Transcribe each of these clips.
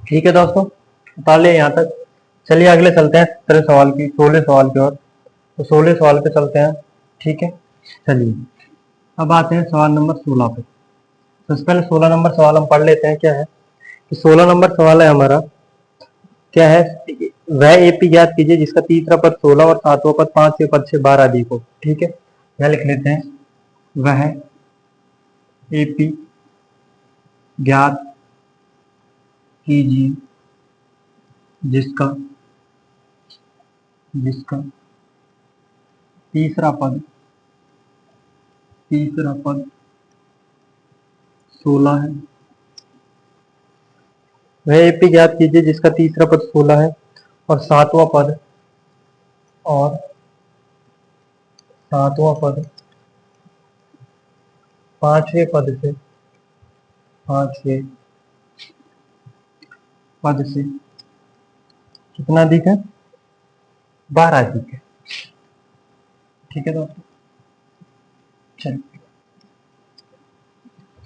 ठीक है दोस्तों, उतार लिया यहाँ तक। चलिए अगले चलते हैं 16 सवाल की ओर। तो 16 सवाल पे चलते हैं। ठीक है, चलिए अब आते हैं सवाल नंबर 16 पे। सबसे पहले 16 नंबर सवाल हम पढ़ लेते हैं। क्या है कि 16 नंबर सवाल है हमारा, क्या है, वह एपी ज्ञात कीजिए जिसका तीसरा पद 16 और सातवां पद 5वें पद से 12 अधिक हो। ठीक है, यह लिख लेते हैं, वह एपी ज्ञात कीजिए जिसका जिसका तीसरा पद 16 है। वह एपी ज्ञात कीजिए जिसका तीसरा पद 16 है और सातवां पद 5वें पद से कितना अधिक है? 12 अधिक है। ठीक है दोस्तों,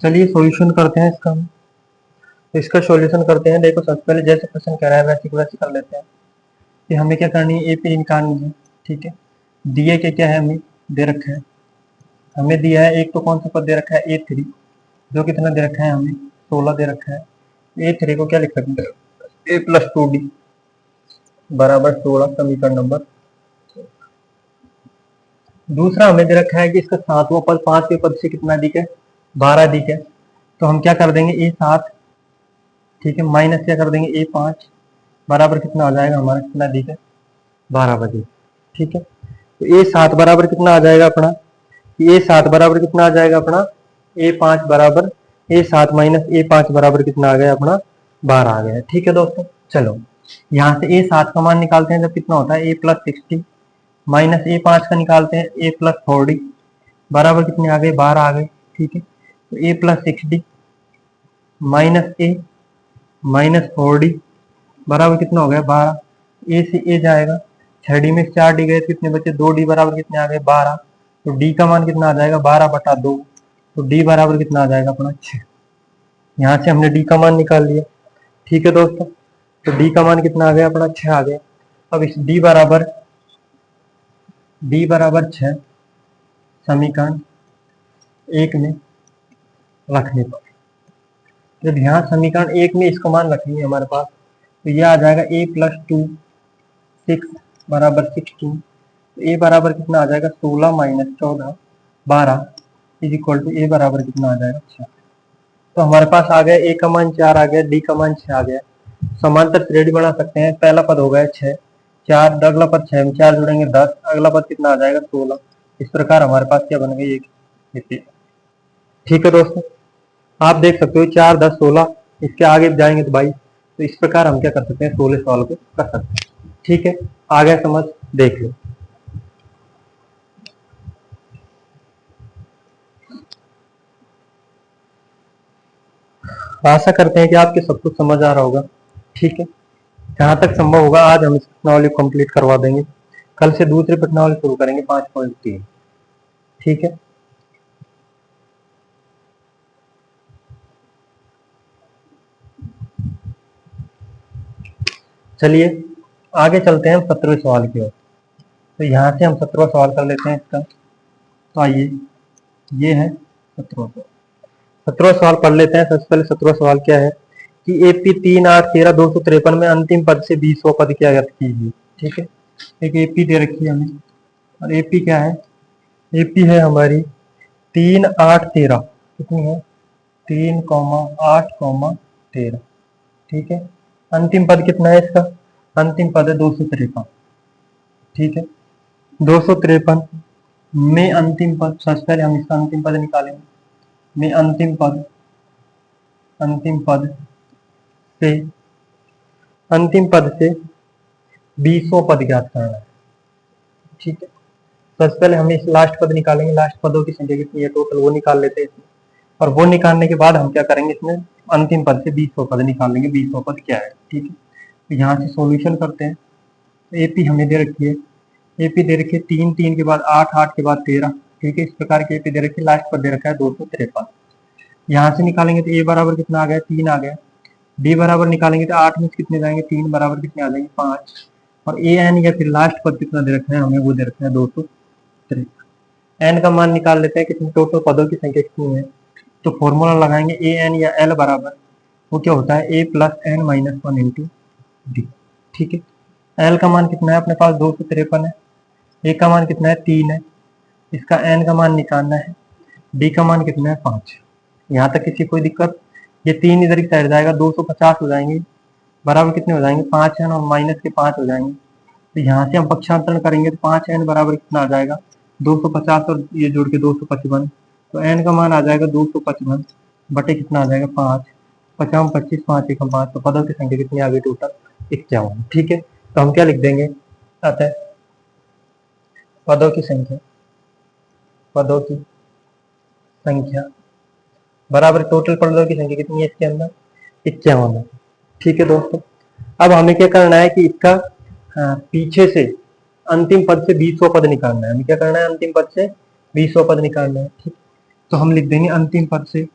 चलिए सॉल्यूशन करते हैं इसका। तो इसका सॉल्यूशन करते हैं। देखो सबसे पहले जैसे क्वेश्चन कह रहा है वैसे वैसे कर लेते हैं कि हमें क्या करनी है, एपी निकालनी है। ठीक है, दिए के क्या है, हमें दे रखा है, हमें दिया है एक तो कौन सा पद दे रखा है, A3, जो कितना दे रखा है हमें 16 दे रखा है। A3 को क्या लिख सकते हैं, A + 2D बराबर 16, समीकरण नंबर। दूसरा हमें दे रखा है कि इसका सातवां पद 5वें पद से कितना अधिक है, 12 अधिक है। तो हम क्या कर देंगे, A7, ठीक है, माइनस क्या कर देंगे A5 बराबर कितना आ जाएगा हमारा, कितना अधिक है, 12 अधिक। ठीक है, तो A7 बराबर कितना आ जाएगा अपना, A7 बराबर कितना आ जाएगा अपना, A5 बराबर A7 माइनस A5 बराबर कितना आ गया अपना, 12 आ गया। ठीक है दोस्तों, चलो यहाँ से A7 का मान निकालते हैं जब कितना होता है A + 60, माइनस A5 का निकालते हैं A + 40 बराबर कितने आ गए, 12 आ गए। ठीक है, तो A + 60 माइनस A माइनस 40 बराबर कितना हो गया, 12। ए से ए जाएगा, 6D में 4D गए तो कितने बचे, 2D बराबर कितने आ गए, 12। तो D का मान कितना आ जाएगा, 12/2। तो D बराबर कितना आ जाएगा अपना, 6। यहाँ से हमने D का मान निकाल लिया। ठीक है दोस्तों, तो D का मान कितना आ गया अपना, 6 आ गया। अब इस D बराबर 6 समीकरण 1 में रखने पर, जब यहाँ समीकरण 1 में इसका मान रखेंगे हमारे पास, तो यह आ जाएगा A + 2 6 बराबर 16। तो A बराबर कितना आ जाएगा, 16 minus 14 12 is equal to A बराबर कितना आ जाएगा, 6। तो हमारे पास आ गया A का मान 4 आ गया, D का मान 6 आ गया। समांतर श्रेणी बना सकते हैं। पहला पद हो गया 6, 4 अगला पद 6 में 4 जुड़ेंगे 10, अगला पद कितना आ जाएगा, 16। इस प्रकार हमारे पास क्या बन गई, एक। ठीक है दोस्तों, आप देख सकते हो 4 10 16, इसके आगे जाएंगे तो 22। तो इस प्रकार हम क्या कर सकते हैं, 16 सवाल को कर सकते हैं। ठीक है, आ गया समझ, देख लो। आशा करते हैं कि आपके सब कुछ समझ आ रहा होगा। ठीक है, जहां तक संभव होगा आज हम इस प्रश्नावली को कंप्लीट करवा देंगे। कल से दूसरी प्रश्नावली शुरू करेंगे 5.3। ठीक है, चलिए आगे चलते हैं हम 17वें सवाल की ओर। तो यहाँ से हम 17वां सवाल कर लेते हैं इसका। तो आइए, ये है 17वां सवाल पढ़ लेते हैं। सबसे पहले 17वां सवाल क्या है कि AP 3 8 13 253 में अंतिम पद से 20वां पद क्या ज्ञात कीजिए। ठीक है, एक AP दे रखी है हमें, और AP क्या है, AP है हमारी 3 8 13, कितनी है, 3, 8, 13। ठीक है, अंतिम पद कितना है इसका, अंतिम पद है 253। ठीक है, 253 में अंतिम पद, सबसे पहले हम इसका अंतिम पद निकालेंगे। में अंतिम पद से अंतिम पद से 20वां पद ज्ञात करना है। ठीक है, सबसे पहले हम इस लास्ट पद निकालेंगे, लास्ट पदों की संख्या कितनी है टोटल, वो निकाल लेते हैं इसमें। और वो निकालने के बाद हम क्या करेंगे, इसमें अंतिम पद से 20वां पद निकाल लेंगे, 20वां पद क्या है। ठीक है, तो यहाँ से सॉल्यूशन करते हैं। तो AP हमें दे रखी है, AP दे रखी है 3 3 के बाद 8 8 के बाद 13। ठीक है, इस प्रकार की AP दे रखी है, लास्ट पद दे रखा है 253। यहाँ से निकालेंगे तो A बराबर कितना आ गया, 3 आ गया। डी बराबर निकालेंगे तो 8 में से कितने जाएंगे, 3 बराबर कितने आ जाएंगे, 5। और ए एन या फिर लास्ट पद कितना दे रखा है हमें, वो दे रखा है 253। एन का मान निकाल लेते हैं, कितने टोटल पदों की संख्या कितनी है। तो फॉर्मूला लगाएंगे ए एन या एल बराबर, वो क्या होता है, A plus N minus 1 into D. ठीक है, एल का मान कितना है अपने पास, 253 है। ए का मान कितना है, 3 है। इसका एन का मान निकालना है। डी का मान कितना है, 5। यहाँ तक किसी कोई दिक्कत। ये 3 इधर की साइड जाएगा, 250 हो जाएंगे, बराबर कितने हो जाएंगे, 5 एन और माइनस के 5 हो जाएंगे। तो यहाँ से हम पक्षांतरण करेंगे तो 5 एन बराबर कितना आ जाएगा, 250 और ये जोड़ के 255। तो एन का मान आ जाएगा 255 बटे कितना आ जाएगा, 5। 50 25, 5 एकम 5। तो पदों की संख्या कितनी आ गई टोटल, 51। ठीक है, तो हम क्या लिख देंगे, अतः पदों की संख्या, पदों की संख्या बराबर टोटल पदों की संख्या कितनी है इसके अंदर, 51 है। ठीक है दोस्तों, अब हमें क्या करना है कि इसका पीछे से अंतिम पद से 20वां पद निकालना है। हमें क्या करना है, अंतिम पद से 20वां पद निकालना है। ठीक, तो हम लिख देंगे अंतिम पद से,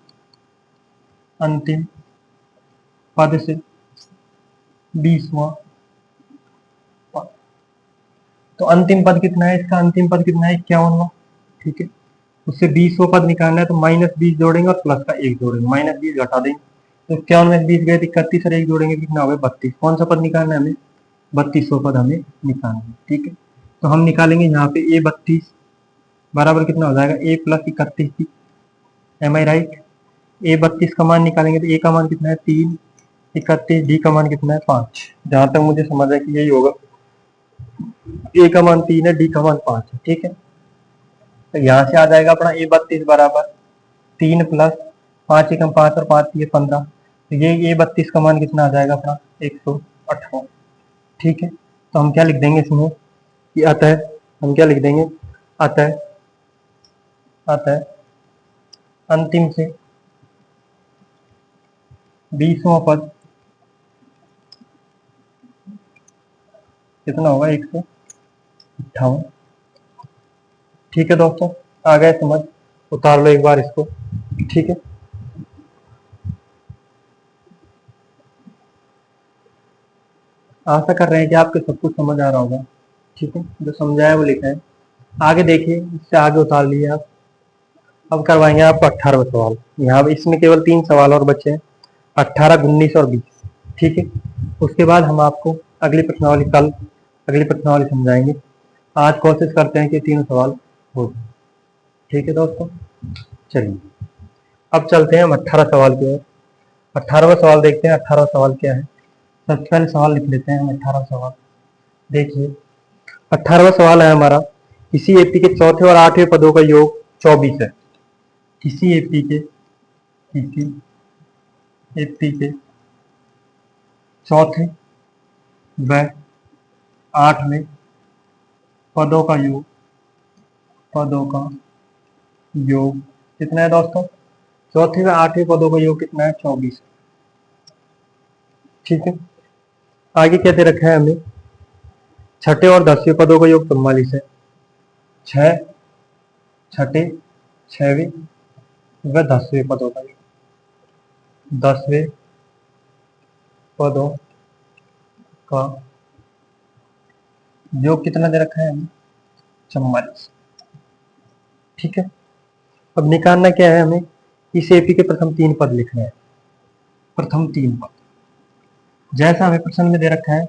अंतिम पद से 20वां पद। तो अंतिम पद कितना है इसका, अंतिम पद कितना है, 51वां। ठीक है, उससे 20वां पद निकालना है तो -20 जोड़ेंगे और प्लस का 1 जोड़ेंगे, -20 घटा देंगे। तो 51 में 20 गए, 31 और 1 जोड़ेंगे कितना होगा, 32। कौन सा पद निकालना है हमें, 32वां पद हमें निकालना है। ठीक है, तो हम निकालेंगे यहाँ पे ए 32 बराबर कितना हो जाएगा, ए प्लस 31। एम आई राइट। ए 32 का मान निकालेंगे तो ए का मान कितना है, 3, 31, डी का मान कितना है, 5। जहां तक मुझे समझ है कि यही होगा, ए का मान 3 है, डी का मान 5 है। ठीक है, तो यहाँ से आ जाएगा अपना ए 32 बराबर 3 प्लस 5 एकम 5 और 5 ये 15। तो ये ए 32 का मान कितना आ जाएगा अपना, 118। ठीक है, तो हम क्या लिख देंगे इसमें कि अतः, हम क्या लिख देंगे, अतः, अतः अंतिम से 20वां पद कितना होगा, 158। ठीक है दोस्तों, आ गए समझ, उतार लो एक बार इसको। ठीक है, आशा कर रहे हैं कि आपको सब कुछ समझ आ रहा होगा। ठीक है, जो समझाया वो लिखा है। आगे देखिए, इससे आगे उतार लिए आप। अब करवाएंगे आपको 18वां सवाल। यहाँ इसमें केवल 3 सवाल और बचे हैं, 18, 19 और 20। ठीक है, उसके बाद हम आपको अगली प्रश्नावली, कल अगली प्रश्नावली समझाएंगे। आज कोशिश करते हैं कि 3 सवाल हो जाए। ठीक है दोस्तों, चलिए अब चलते हैं हम 18 सवाल की ओर। 18वां सवाल देखते हैं, 18वां सवाल क्या है। सबसे पहले सवाल लिख लेते हैं हम 18वां सवाल। देखिए 18वां सवाल है हमारा, किसी एपी के चौथे और 8वें पदों का योग 24 है। किसी एपी के, किसी एपी के चौथे व 8वें पदों का योग, पदों का योग कितना है दोस्तों, चौथे व 8वें पदों का योग कितना है, 24। ठीक है, आगे क्या दे रखा है हमें, छठे और 10वें पदों का योग 44 है। 6 छठे, 6वें व 10वें पदों का योग, 10वें पदों का योग कितना दे रखा है हमें, 44। ठीक है, अब निकालना क्या है हमें, इस एपी के प्रथम 3 पद लिखने हैं। प्रथम 3 पद जैसा हमें प्रश्न में दे रखा है,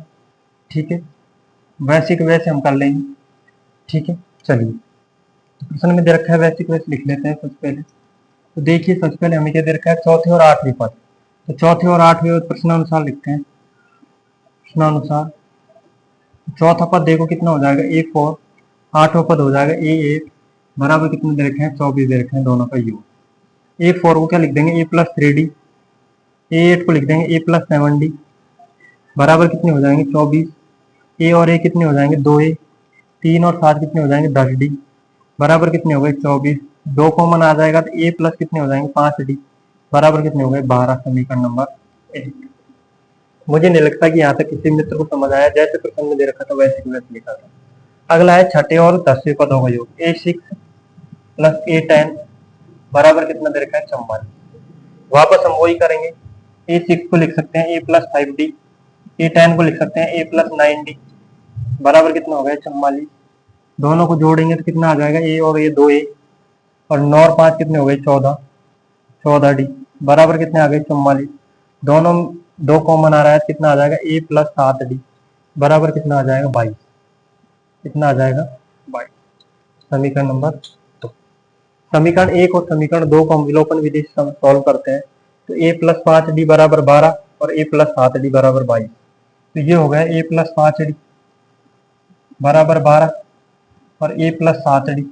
ठीक है, वैसे के वैसे हम कर लेंगे। ठीक है, चलिए तो प्रश्न में दे रखा है वैसे के वैसे लिख लेते हैं सबसे पहले। तो देखिए सबसे पहले हमें क्या दे रखा है, चौथे और 8वें पद। तो चौथे और 8वें प्रश्नानुसार लिखते हैं। प्रश्नानुसार चौथा पद देखो कितना हो जाएगा, A4। 8वां पद हो जाएगा A8 बराबर कितने दे रखे हैं, 24 दे रखे हैं, दोनों का योग। A4 को क्या लिख देंगे, A प्लस 3D। A8 को लिख देंगे A प्लस 7D बराबर कितने हो जाएंगे, 24। A और A कितने हो जाएंगे, 2A। 3 और 7 कितने हो जाएंगे, 10D बराबर कितने हो गए, 24। 2 कॉमन आ जाएगा तो A प्लस कितने हो जाएंगे, 5D बराबर कितने हो गए, 12। समीकरण नंबर 1। मुझे नहीं लगता कि यहाँ तक किसी मित्र को समझ आया, जैसे प्रश्न में दे रखा था वैसे वैसे लिखा था। अगला है छठे और 10वें पदों का योग, A6 प्लस A10 बराबर कितना दे रखा है, 44। वापस हम वही करेंगे, A6 को लिख सकते हैं A+5D, A10 को लिख सकते हैं A+9D, बराबर कितना हो गया 44। दोनों को जोड़ेंगे तो कितना आ जाएगा, ए और ये 2A, और 9 और 5 कितने हो गए 14, 14D, बराबर कितने आ गए 44। दोनों दो कॉमन आ रहा है तो कितना आ जाएगा A+7D, बराबर कितना आ जाएगा 22, कितना आ जाएगा 22। समीकरण नंबर 2। समीकरण 1 और समीकरण 2 को हम विलोपन विधि से सॉल्व करते हैं, तो A+5D बराबर 12 और A+7D बराबर 22। तो ये हो गया A+5D बराबर 12 और A+7D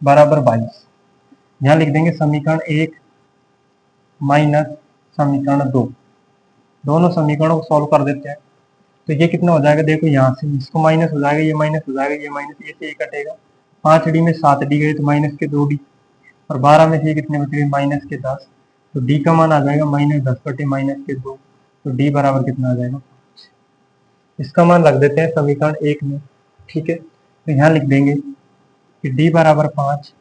बराबर 22। यहाँ लिख देंगे समीकरण 1 माइनस समीकरण 2, दोनों समीकरणों को सॉल्व कर देते हैं। तो ये कितना हो जाएगा, देखो यहाँ से इसको माइनस हो जाएगा, ये माइनस हो जाएगा, ये माइनस, ये से ये कटेगा, 5D में 7D गए तो माइनस के 2D, और 12 में से ये कितने बच गए माइनस के 10। तो D का मान आ जाएगा -10 बटे -2, तो D बराबर कितना आ जाएगा, इसका मान रख देते हैं समीकरण 1 में। ठीक है, तो यहाँ लिख देंगे कि D बराबर 5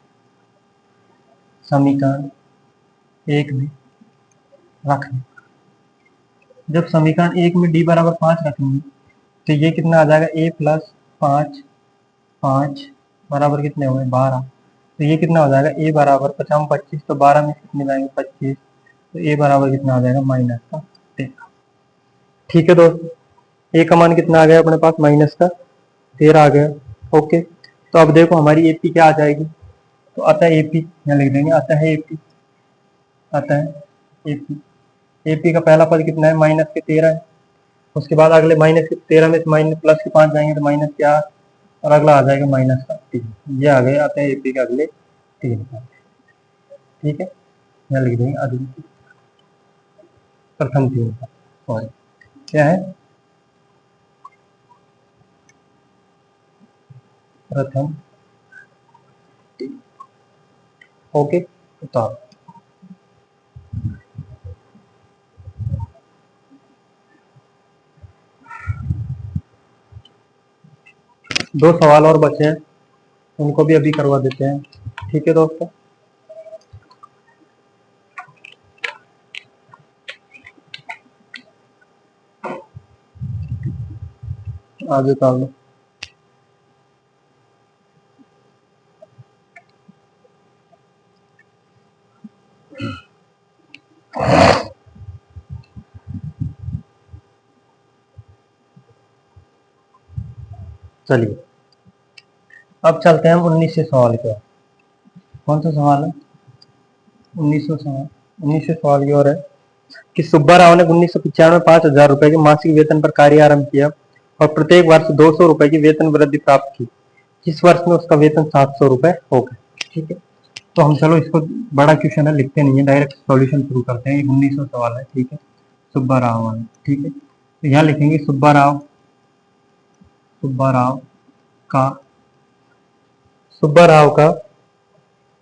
समीकरण 1 में रख दें। जब समीकरण 1 में D बराबर 5 रखेंगे तो ये कितना आ जाएगा A+5 5 बराबर कितने हो गए 12। तो ये कितना हो जाएगा A बराबर 5 25, तो 12 में कितने जाएंगे 25, तो A बराबर कितना आ जाएगा -13। ठीक है दोस्तों, A का मान कितना आ गया अपने पास -13 आ गया। ओके, तो अब देखो हमारी AP क्या आ जाएगी, तो आता है AP, यहाँ लिख देंगे आता है AP, आता है AP। AP का पहला पद कितना है -13 है, उसके बाद अगले -13 में माइनस प्लस के 5 जाएंगे तो -4, और अगला आ जाएगा -3। ये आ गए आते हैं AP के अगले 3 पद। ठीक है, यहाँ लिख देंगे अगले प्रथम 3 पद, सॉरी क्या है प्रथम 3। ओके, तो दो सवाल और बचे हैं, उनको भी अभी करवा देते हैं। ठीक है दोस्तों, आगे का लो। चलिए अब चलते हैं हम 19वें सवाल के। कौन सा सवाल है 19वां सवाल। 19वें सवाल की ओर है कि सुब्बा राव ने 1995 में 5,000 रुपए के मासिक वेतन पर कार्य आरंभ किया और प्रत्येक वर्ष 200 रुपए की वेतन वृद्धि प्राप्त की। इस वर्ष में उसका वेतन 700 रुपए हो गया। ठीक है, तो हम चलो इसको, बड़ा क्वेश्चन है लिखते नहीं है, डायरेक्ट सॉल्यूशन शुरू करते हैं। 19वां सवाल है। ठीक है, सुब्बा राव वाला। ठीक है, तो यहाँ लिखेंगे सुब्बा राव का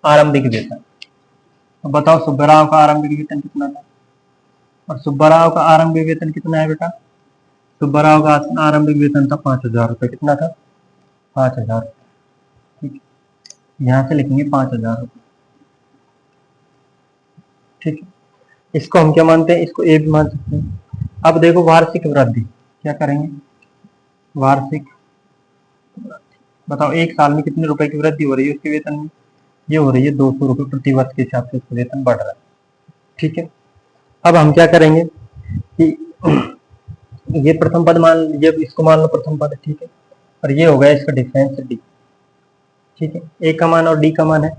आरंभिक वेतन। तो बताओ सुब्बा राव का आरंभिक वेतन कितना था, और सुब्बा राव का आरंभिक वेतन कितना है बेटा, सुब्बा राव का आरंभिक वेतन था 5,000 रुपए। कितना था 5,000। ठीक है, यहाँ से लिखेंगे 5,000 रुपए। ठीक है, इसको हम क्या मानते हैं, इसको ए भी मान सकते हैं। अब देखो वार्षिक वृद्धि क्या करेंगे, वार्षिक बताओ एक साल में कितने रुपए की वृद्धि हो रही है उसके वेतन में, ये हो रही है 200 रुपए प्रति वर्ष के हिसाब से उसका वेतन बढ़ रहा है। ठीक है, अब हम क्या करेंगे कि ये प्रथम पद मान लीजिए, इसको मान लो प्रथम पद। ठीक है, और ये हो गया इसका डिफरेंस डी। ठीक है, ए का मान और डी का मान है,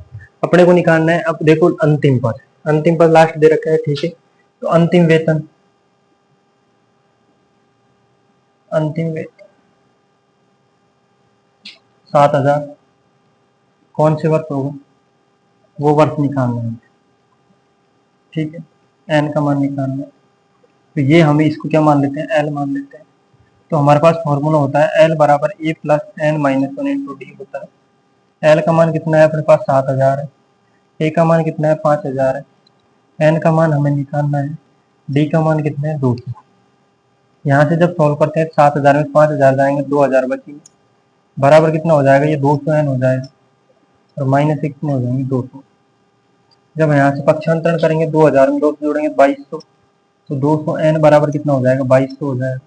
अपने को निकालना है। अब देखो अंतिम पद लास्ट दे रखा है। ठीक है, तो अंतिम वेतन 7,000 कौन से वर्ष होगा, वो वर्ष निकालना है। ठीक है, एन का मान निकालना है, तो ये हमें इसको क्या मान लेते हैं, एल मान लेते हैं। तो हमारे पास फॉर्मूला होता है एल बराबर A plus N minus 1 into D होता है। एल का मान कितना है अपने पास 7,000 है, ए का मान कितना है 5,000 है, एन का मान हमें निकालना है, डी का मान कितना है 200। यहाँ से जब सॉल्व करते हैं 7,000 में 5,000 जाएंगे 2,000 बचेंगे, बराबर कितना हो जाएगा, ये 200 एन हो जाएगा, और माइनस से कितने हो जाएंगे 200। जब यहाँ से पक्षांतरण करेंगे 2,000 में 200 जोड़ेंगे 2,200, तो 200 एन बराबर कितना हो जाएगा, 2200 हो जाएगा।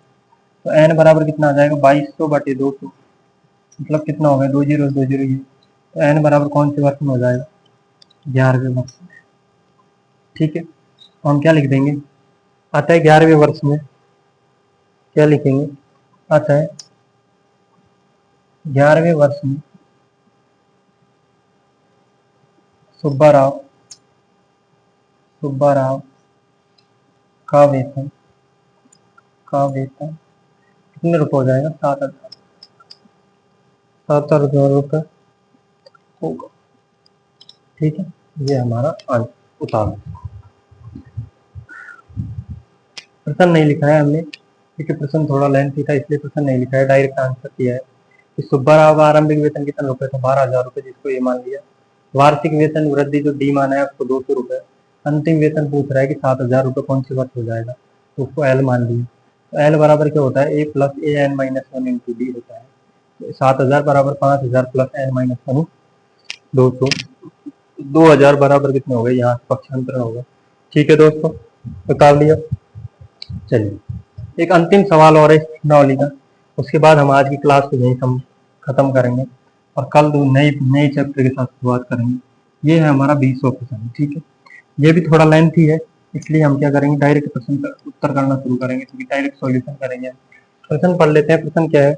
तो एन बराबर कितना आ जाएगा, 2200 बटे 200, मतलब कितना हो गया, 20 ये। तो एन बराबर कौन से वर्ष में हो जाएगा, 11वें वर्ष में। ठीक है, तो हम क्या लिख देंगे, अतः 11वें वर्ष में क्या लिखेंगे, अतः 11वें वर्ष में सुब्बाराव का वेतन कितने रुपए हो जाएगा, 7,000 रुपये होगा। ठीक है, ये हमारा उत्तर। प्रश्न नहीं लिखा है हमने क्योंकि प्रश्न थोड़ा लेंथी था, इसलिए प्रश्न नहीं लिखा है, डायरेक्ट आंसर किया है कि सुब्बाराव का आरंभिक वेतन कितना रुपए था, 12,000 रुपये, जिसको ये मान लिया। वार्षिक वेतन वृद्धि जो डी माना है उसको 200 रुपये। अंतिम वेतन पूछ रहा है कि 7,000 रुपये कौन सी वर्ष हो जाएगा, तो उसको एल मान लिया। तो एल बराबर क्या होता है, A plus A N minus one into D होता है। तो 7,000 बराबर 5,000 प्लस एन माइनस वन 200, 2,000 बराबर कितने हो गए, यहाँ पक्षांतर होगा। ठीक है दोस्तों, निकाल लिया। चलिए एक अंतिम सवाल और है नॉलेज का, उसके बाद हम आज की क्लास को यहीं खत्म करेंगे और कल नई नई चैप्टर के साथ शुरुआत करेंगे। ये है हमारा 20वां प्रश्न। ठीक है, ये भी थोड़ा लेंथी है, इसलिए हम क्या करेंगे, डायरेक्ट प्रश्न का उत्तर करना शुरू करेंगे, क्योंकि डायरेक्ट सॉल्यूशन करेंगे। प्रश्न पढ़ लेते हैं। प्रश्न क्या है,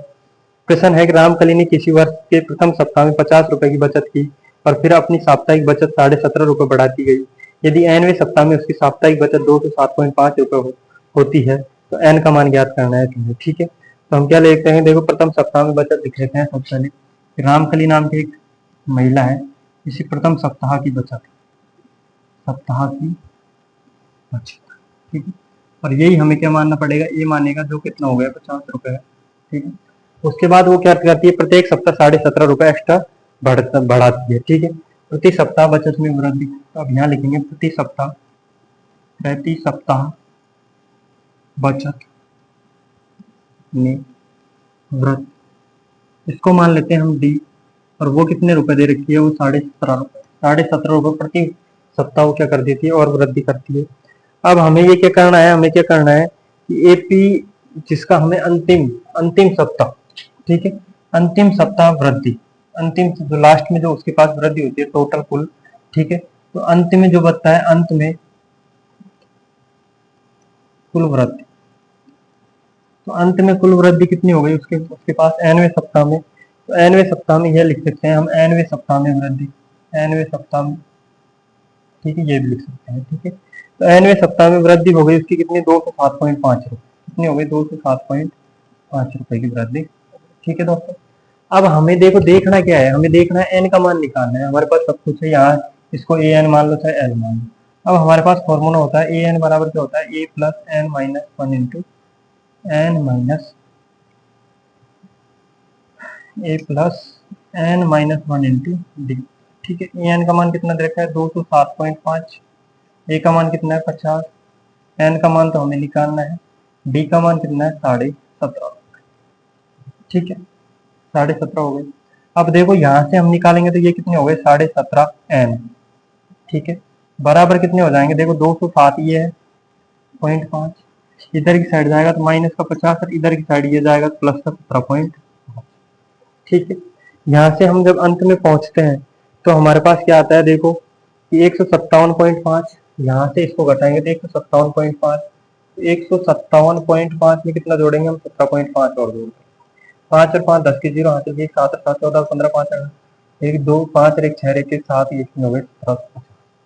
प्रश्न है कि रामकली ने किसी वर्ष के प्रथम सप्ताह में 50 रुपए की बचत की और फिर अपनी साप्ताहिक बचत 17.5 रुपए बढ़ाती गई। यदि एनवें सप्ताह में उसकी साप्ताहिक बचत 207.5 रुपए होती है तो एन का मान ज्ञात करना है तुम्हें। ठीक है, तो हम क्या लिखते हैं, देखो प्रथम सप्ताह में बचत लिख लेते हैं सबसे पहले। रामकली नाम की एक महिला है, इसी प्रथम सप्ताह की बचत ठीक है, और यही हमें क्या मानना पड़ेगा, ये मानेगा जो कितना हो गया, 50 रुपए है। ठीक है, उसके बाद वो क्या करती है, प्रत्येक सप्ताह 17.5 रुपए एक्स्ट्रा बढ़ाती है। ठीक है, प्रति सप्ताह बचत में वृद्धि, तो अब यहाँ लिखेंगे प्रति सप्ताह बचत में वृद्धि, इसको मान लेते हैं हम डी। और वो कितने रुपए दे रखी है, वो 17.5 रुपए प्रति सप्ताह वो क्या कर देती है और वृद्धि करती है। अब हमें ये क्या करना है, कि एपी जिसका हमें अंतिम अंतिम सप्ताह, ठीक है, अंतिम सप्ताह वृद्धि, अंतिम जो लास्ट में जो उसके पास वृद्धि होती है टोटल कुल। ठीक है, तो अंत में जो बचता है, अंत में कुल वृद्धि, तो अंत में कुल वृद्धि कितनी हो गई उसके पास एनवें सप्ताह में। तो एनवें सप्ताह में यह लिख सकते हैं हम, एनवें सप्ताह में वृद्धि, एनवें सप्ताह में। ठीक है, ये भी लिख सकते हैं। ठीक है, तो एनवें सप्ताह में वृद्धि हो गई उसकी कितनी, 207.5 रुपए, कितनी हो गई, 207.5 रुपए की वृद्धि। ठीक है दोस्तों, अब हमें देखना क्या है, हमें देखना है एन का मान निकालना है। हमारे पास सब कुछ है यहाँ, इसको ए एन मान लो चाहे एल मान लो। अब हमारे पास फॉर्मूला होता है ए एन बराबर क्या होता है, A plus N minus one into N minus A plus N minus one into D. ठीक है, ए एन का मान कितना दे रखा है, 207.5, ए का मान कितना है 50, एन का मान तो हमें निकालना है, डी का मान कितना है 17.5। ठीक है, 17.5 हो गई। अब देखो यहाँ से हम निकालेंगे तो ये कितने हो गए, 17.5 एन। ठीक है, बराबर कितने हो जाएंगे, देखो 207 ये है 0.5, इधर की साइड जाएगा तो माइनस का 50 और इधर की साइड ये जाएगा तो प्लस का 17 ठीक है, यहाँ से हम जब अंत में पहुंचते हैं तो हमारे पास क्या आता है, देखो कि 157.5, यहाँ से इसको घटाएंगे तो 157.5, 157.5 में कितना जोड़ेंगे हम, 17.5 और जोड़ेंगे, 5 और 5 10 के 0, हाथ से 7 और 7 14 15 5 1 2 5 और 1 6 1 7 ये हो गए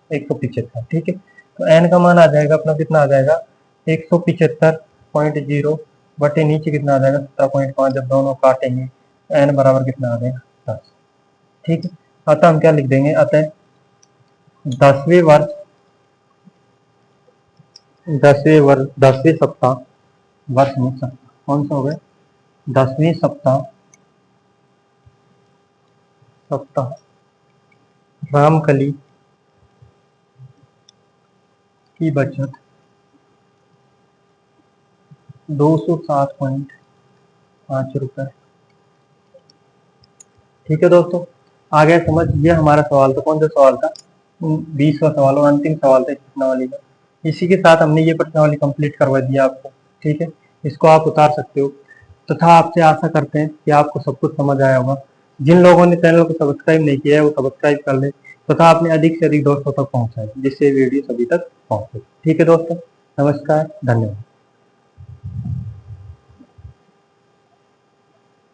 175। ठीक है, तो एन का मान आ जाएगा अपना, कितना आ जाएगा 175.0 बटे नीचे कितना आ जाएगा 17.5, जब दोनों काटेंगे एन बराबर कितना आ जाएगा 10। ठीक है, अतः हम क्या लिख देंगे, अतः 10वें सप्ताह वर्ष में कौन सा हो गया, 10वें सप्ताह रामकली की बचत 207.5 रुपए। ठीक है दोस्तों, आ गया समझ। ये हमारा सवाल था, कौन सा सवाल था, 20वां सवाल और अंतिम सवाल था इस प्रश्नावली का। इसी के साथ हमने ये प्रश्नावली कंप्लीट करवा दिया आपको। ठीक है, इसको आप उतार सकते हो तथा आपसे आशा करते हैं कि आपको सब कुछ समझ आया होगा। जिन लोगों ने चैनल को सब्सक्राइब नहीं किया है वो सब्सक्राइब कर ले तथा अपने अधिक से अधिक दोस्तों तक पहुंचाए जिससे वीडियो सभी तक पहुंचे। ठीक है दोस्तों, नमस्कार, धन्यवाद।